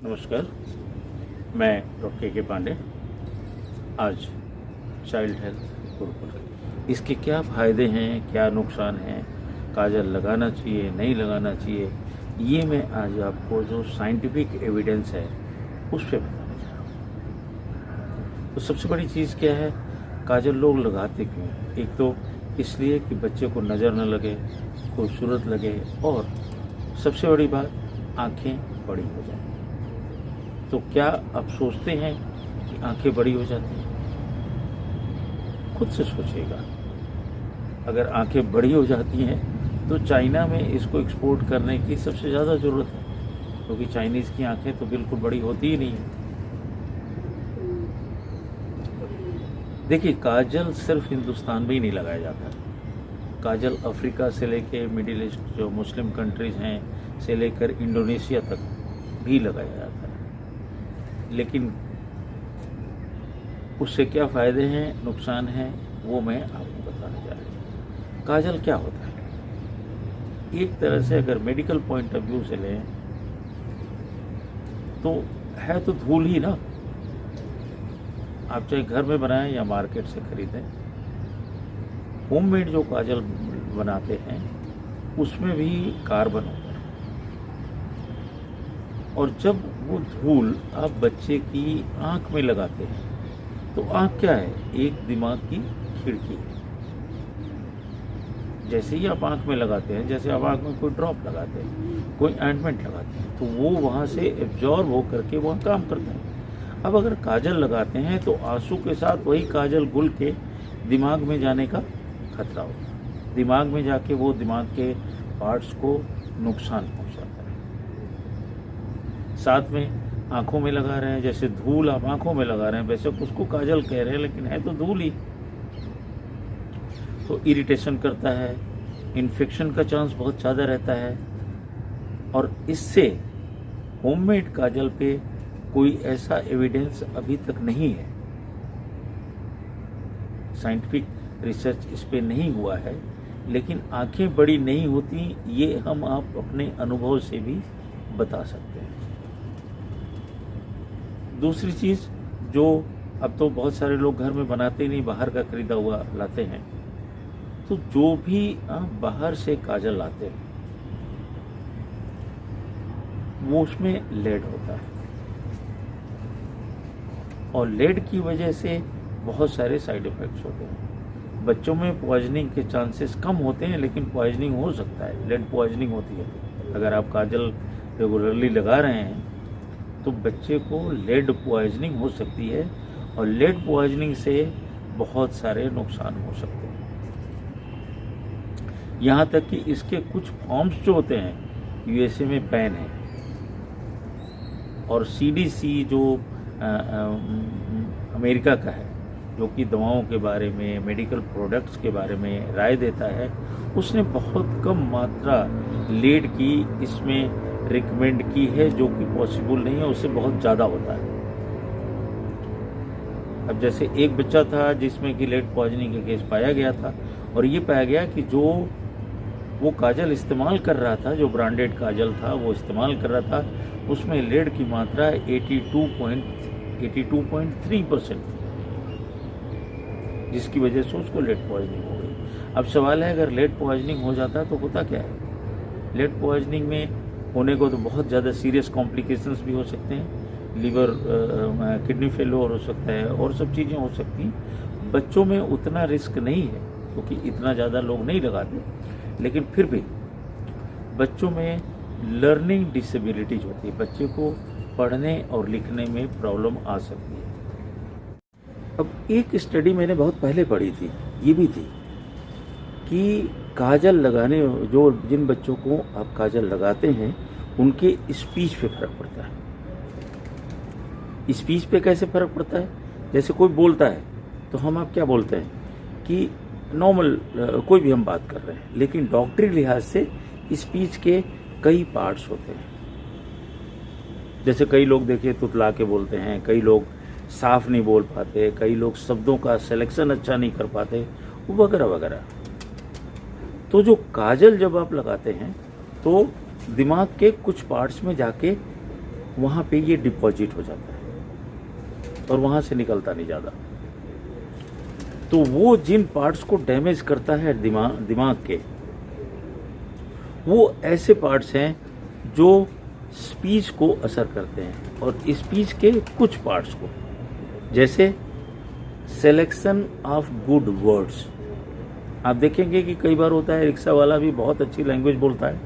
नमस्कार, मैं डॉक्टर के पांडे। आज चाइल्ड हेल्थ गुरुकुल, इसके क्या फ़ायदे हैं, क्या नुकसान हैं, काजल लगाना चाहिए नहीं लगाना चाहिए, ये मैं आज आपको जो साइंटिफिक एविडेंस है उस पर बताने जा रहा हूँ। तो सबसे बड़ी चीज़ क्या है, काजल लोग लगाते क्यों हैं? एक तो इसलिए कि बच्चे को नज़र न लगे, खूबसूरत लगे, और सबसे बड़ी बात, आँखें बड़ी हो जाएं। तो क्या आप सोचते हैं कि आंखें बड़ी हो जाती हैं? खुद से सोचिएगा। अगर आंखें बड़ी हो जाती हैं तो चाइना में इसको एक्सपोर्ट करने की सबसे ज़्यादा ज़रूरत है, क्योंकि चाइनीज़ की आंखें तो बिल्कुल बड़ी होती ही नहीं है। देखिए, काजल सिर्फ हिंदुस्तान में ही नहीं लगाया जाता। काजल अफ्रीका से लेकर मिडिल ईस्ट जो मुस्लिम कंट्रीज़ हैं से लेकर इंडोनेशिया तक भी लगाया जाता है। लेकिन उससे क्या फ़ायदे हैं, नुकसान हैं, वो मैं आपको बताने जा रहा हूँ। काजल क्या होता है? एक तरह से अगर मेडिकल पॉइंट ऑफ व्यू से लें तो है तो धूल ही ना। आप चाहे घर में बनाएं या मार्केट से खरीदें, होममेड जो काजल बनाते हैं उसमें भी कार्बन होता है। और जब वो धूल आप बच्चे की आंख में लगाते हैं तो आंख क्या है? एक दिमाग की खिड़की है। जैसे ही आप आंख में लगाते हैं, जैसे आप आंख में कोई ड्रॉप लगाते हैं, कोई ऑइंटमेंट लगाते हैं, तो वो वहाँ से एब्जॉर्ब हो करके वहाँ काम करता है। अब अगर काजल लगाते हैं तो आंसू के साथ वही काजल घुल के दिमाग में जाने का खतरा होता है। दिमाग में जाके वो दिमाग के पार्ट्स को नुकसान पहुँचाता है। साथ में आंखों में लगा रहे हैं, जैसे धूल आप आंखों में लगा रहे हैं, वैसे उसको काजल कह रहे हैं, लेकिन है तो धूल ही। तो इरिटेशन करता है, इन्फेक्शन का चांस बहुत ज़्यादा रहता है। और इससे होममेड काजल पे कोई ऐसा एविडेंस अभी तक नहीं है, साइंटिफिक रिसर्च इस पे नहीं हुआ है। लेकिन आंखें बड़ी नहीं होती, ये हम आप अपने अनुभव से भी बता सकते हैं। दूसरी चीज़, जो अब तो बहुत सारे लोग घर में बनाते ही नहीं, बाहर का खरीदा हुआ लाते हैं। तो जो भी आप बाहर से काजल लाते हैं वो उसमें लेड होता है, और लेड की वजह से बहुत सारे साइड इफ़ेक्ट्स होते हैं। बच्चों में पॉइजनिंग के चांसेस कम होते हैं, लेकिन पॉइजनिंग हो सकता है, लेड पॉइजनिंग होती है। अगर आप काजल रेगुलरली लगा रहे हैं तो बच्चे को लेड पॉइजनिंग हो सकती है, और लेड पॉइजनिंग से बहुत सारे नुकसान हो सकते हैं। यहाँ तक कि इसके कुछ फॉर्म्स जो होते हैं यूएसए में बैन है, और सीडीसी जो अमेरिका का है, जो कि दवाओं के बारे में, मेडिकल प्रोडक्ट्स के बारे में राय देता है, उसने बहुत कम मात्रा लेड की इसमें रिकमेंड की है, जो कि पॉसिबल नहीं है, उससे बहुत ज़्यादा होता है। अब जैसे एक बच्चा था जिसमें कि लेड पॉइजनिंग का केस पाया गया था, और ये पाया गया कि जो वो काजल इस्तेमाल कर रहा था, जो ब्रांडेड काजल था वो इस्तेमाल कर रहा था, उसमें लेड की मात्रा 82.3% थी, जिसकी वजह से उसको लेड पॉइजनिंग हो गई। अब सवाल है, अगर लेड पॉइजनिंग हो जाता तो होता क्या है? लेड पॉइजनिंग में होने को तो बहुत ज़्यादा सीरियस कॉम्प्लिकेशंस भी हो सकते हैं, लीवर किडनी फेलियर हो सकता है, और सब चीज़ें हो सकती हैं। बच्चों में उतना रिस्क नहीं है, क्योंकि इतना ज़्यादा लोग नहीं लगाते, लेकिन फिर भी बच्चों में लर्निंग डिसेबिलिटीज होती है, बच्चे को पढ़ने और लिखने में प्रॉब्लम आ सकती है। अब एक स्टडी मैंने बहुत पहले पढ़ी थी, ये भी थी कि काजल लगाने, जो जिन बच्चों को आप काजल लगाते हैं उनके स्पीच पे फर्क पड़ता है। स्पीच पे कैसे फर्क पड़ता है? जैसे कोई बोलता है तो हम आप क्या बोलते हैं कि नॉर्मल कोई भी हम बात कर रहे हैं, लेकिन डॉक्टरी लिहाज से स्पीच के कई पार्ट्स होते हैं। जैसे कई लोग देखिए तुतला के बोलते हैं, कई लोग साफ नहीं बोल पाते, कई लोग शब्दों का सिलेक्शन अच्छा नहीं कर पाते, वगैरह वगैरह। तो जो काजल जब आप लगाते हैं तो दिमाग के कुछ पार्ट्स में जाके वहाँ पे ये डिपॉजिट हो जाता है और वहाँ से निकलता नहीं ज़्यादा। तो वो जिन पार्ट्स को डैमेज करता है दिमाग के, वो ऐसे पार्ट्स हैं जो स्पीच को असर करते हैं, और स्पीच के कुछ पार्ट्स को, जैसे सिलेक्शन ऑफ गुड वर्ड्स। आप देखेंगे कि कई बार होता है रिक्शा वाला भी बहुत अच्छी लैंग्वेज बोलता है,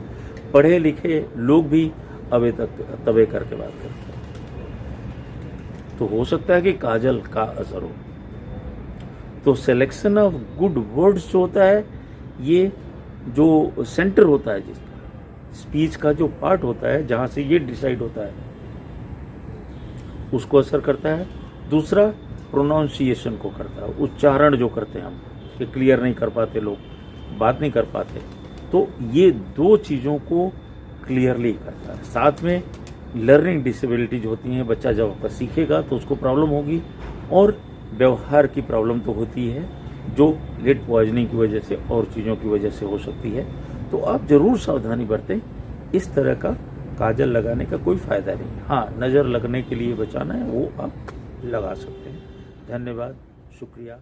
पढ़े लिखे लोग भी अबे तक तबे करके बात करते हैं। तो हो सकता है कि काजल का असर हो। तो सिलेक्शन ऑफ गुड वर्ड्स जो होता है, ये जो सेंटर होता है जिसका स्पीच का जो पार्ट होता है, जहाँ से ये डिसाइड होता है, उसको असर करता है। दूसरा प्रोनाउंसिएशन को करता है, उच्चारण जो करते हैं हम, कि क्लियर नहीं कर पाते लोग, बात नहीं कर पाते, तो ये दो चीज़ों को क्लियरली करता है। साथ में लर्निंग डिसेबिलिटीज होती हैं, बच्चा जब आपका सीखेगा तो उसको प्रॉब्लम होगी, और व्यवहार की प्रॉब्लम तो होती है जो लेट पॉइजनिंग की वजह से और चीज़ों की वजह से हो सकती है। तो आप ज़रूर सावधानी बरतें। इस तरह का काजल लगाने का कोई फ़ायदा नहीं है। हाँ, नज़र लगने के लिए बचाना है वो आप लगा सकते हैं। धन्यवाद, शुक्रिया।